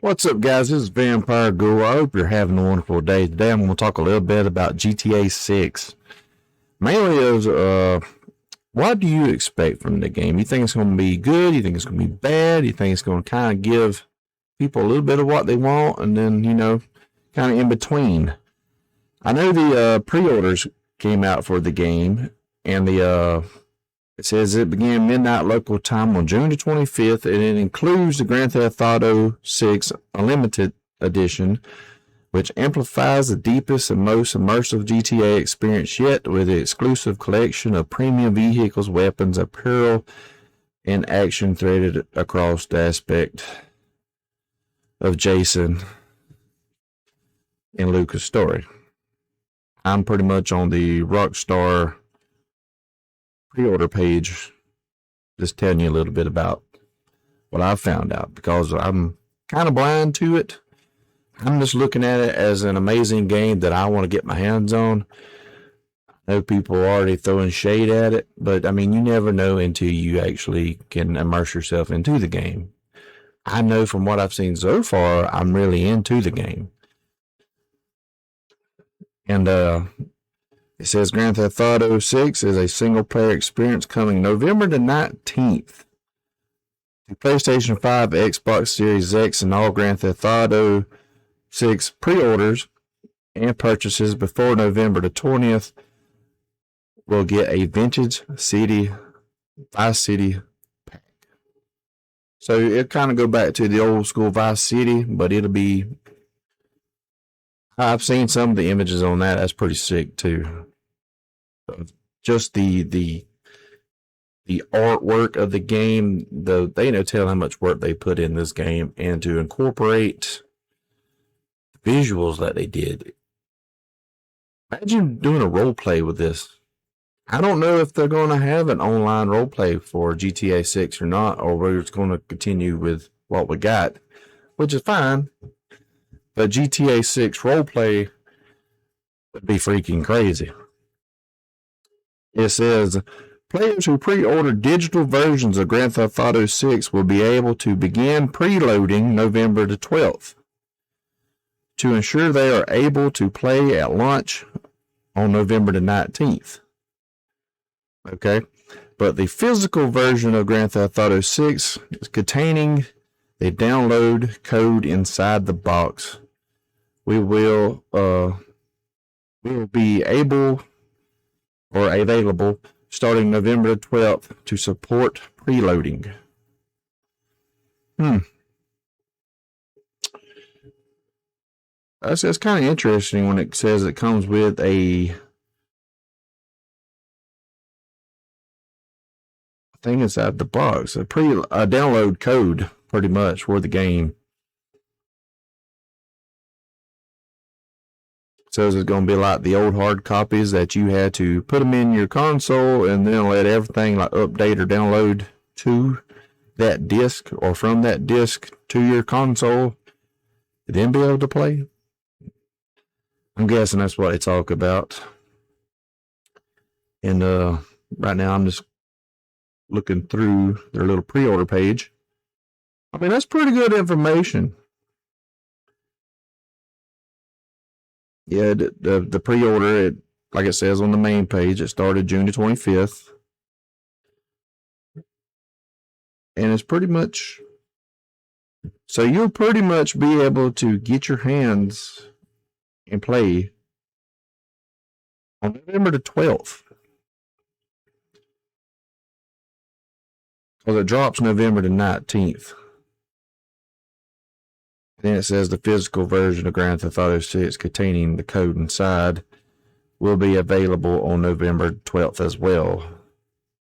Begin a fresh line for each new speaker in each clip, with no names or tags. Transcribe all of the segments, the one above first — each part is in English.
What's up, guys? This is Vampire Ghoul. I hope you're having a wonderful day. Today, I'm going to talk a little bit about GTA 6. Mainly, what do you expect from the game? You think it's going to be good? You think it's going to be bad? You think it's going to kind of give people a little bit of what they want, and then kind of in between? I know the pre-orders came out for the game, and it says it began midnight local time on June the 25th, and it includes the Grand Theft Auto 6 Unlimited Edition, which amplifies the deepest and most immersive GTA experience yet with an exclusive collection of premium vehicles, weapons, apparel, and action threaded across the aspect of Jason and Luca's story. I'm pretty much on the Rockstar pre-order page, just telling you a little bit about what I've found out because I'm kind of blind to it. I'm just looking at it as an amazing game that I want to get my hands on. I know people are already throwing shade at it, but I mean, you never know until you actually can immerse yourself into the game. I know from what I've seen so far, I'm really into the game. And it says Grand Theft Auto 6 is a single-player experience coming November the 19th to PlayStation 5, Xbox Series X, and all Grand Theft Auto 6 pre-orders and purchases before November the 20th will get a Vintage City Vice City pack. So it'll kind of go back to the old school Vice City, but it'll be... I've seen some of the images on that. That's pretty sick too. Just the artwork of the game, they tell how much work they put in this game, and to incorporate the visuals that they did. Imagine doing a role play with this. I don't know if they're going to have an online role play for GTA 6 or not, or we're just going to continue with what we got, which is fine. But GTA 6 roleplay would be freaking crazy. It says, players who pre-order digital versions of Grand Theft Auto 6 will be able to begin preloading November the 12th to ensure they are able to play at launch on November the 19th. Okay? But the physical version of Grand Theft Auto 6 is containing the download code inside the box. We will be able or available starting November 12th to support preloading. That's kind of interesting when it says it comes with a thing inside the box, a download code pretty much for the game. Says it's going to be like the old hard copies that you had to put them in your console and then let everything like update or download to that disc or from that disc to your console, then be able to play. I'm guessing that's what they talk about. And right now I'm just looking through their little pre-order page. I mean, that's pretty good information. Yeah, the pre-order, like it says on the main page, it started June the 25th. And it's pretty much... So you'll pretty much be able to get your hands and play on November the 12th. Because it drops November the 19th. Then it says the physical version of Grand Theft Auto 6 containing the code inside will be available on November 12th as well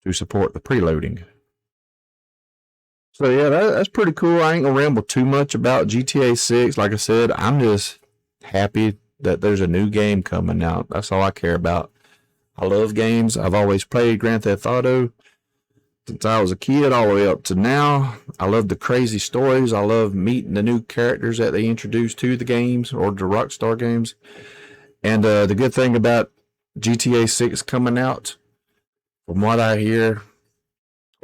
to support the preloading. So yeah, that's pretty cool. I ain't gonna ramble too much about GTA 6. Like I said, I'm just happy that there's a new game coming out. That's all I care about. I love games. I've always played Grand Theft Auto since I was a kid all the way up to now. I love the crazy stories. I love meeting the new characters that they introduce to the games or the Rockstar games. And the good thing about GTA 6 coming out, from what I hear,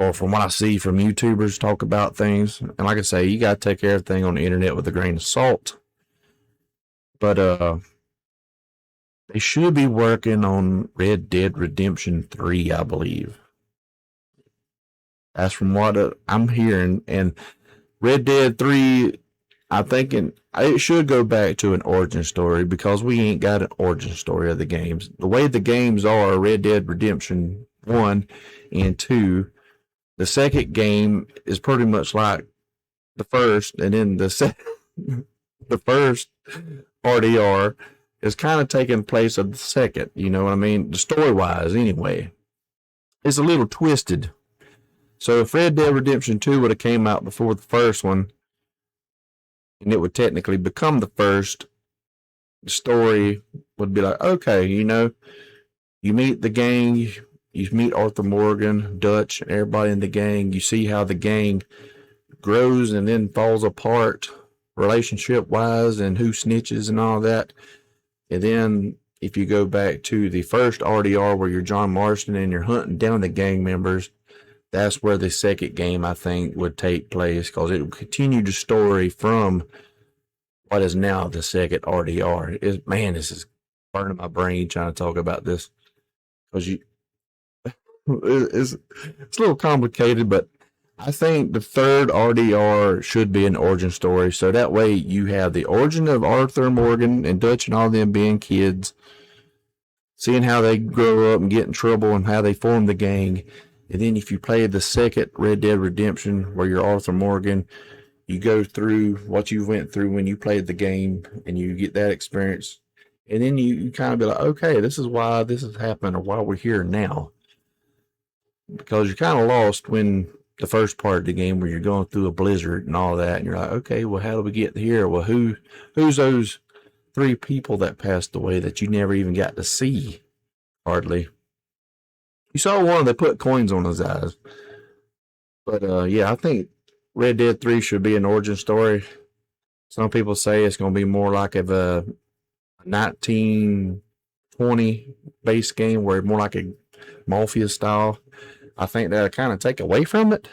or from what I see from YouTubers talk about things. And like I say, you got to take everything on the internet with a grain of salt. But they should be working on Red Dead Redemption 3, I believe. That's from what I'm hearing. And Red Dead 3, I'm thinking it should go back to an origin story because we ain't got an origin story of the games. The way the games are, Red Dead Redemption 1 and 2, the second game is pretty much like the first, and then the first RDR is kind of taking place of the second. You know what I mean? The story wise, anyway, it's a little twisted. So if Red Dead Redemption 2 would have came out before the first one, and it would technically become the first, the story would be like, okay, you know, you meet the gang, you meet Arthur Morgan, Dutch, and everybody in the gang. You see how the gang grows and then falls apart relationship wise and who snitches and all that. And then if you go back to the first RDR where you're John Marston and you're hunting down the gang members, that's where the second game, I think, would take place because it would continue the story from what is now the second RDR. Man, this is burning my brain trying to talk about this because it's a little complicated, but I think the third RDR should be an origin story. So that way you have the origin of Arthur Morgan and Dutch and all them being kids, seeing how they grow up and get in trouble and how they form the gang. And then if you play the second Red Dead Redemption where you're Arthur Morgan, you go through what you went through when you played the game and you get that experience. And then you kind of be like, okay, this is why this has happened or why we're here now. Because you're kind of lost when the first part of the game where you're going through a blizzard and all that. And you're like, okay, well, how do we get here? Well, who's those 3 people that passed away that you never even got to see? Hardly. You saw one, they put coins on his eyes. But yeah, I think Red Dead 3 should be an origin story. Some people say it's going to be more like of a 1920 base game where more like a Mafia style. I think that'll kind of take away from it.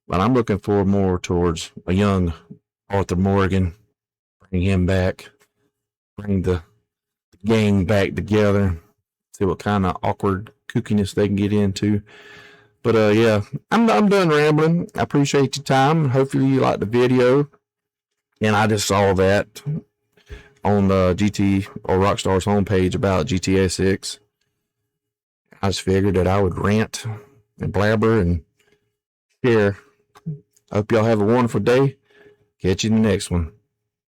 But I'm looking forward more towards a young Arthur Morgan, bring him back, bring the gang back together, see what kind of awkward kookiness they can get into. But yeah, I'm done rambling. I appreciate your time. Hopefully you liked the video. And I just saw that on the GT or Rockstar's homepage about GTA 6. I just figured that I would rant and blabber and share. I hope y'all have a wonderful day. Catch you in the next one.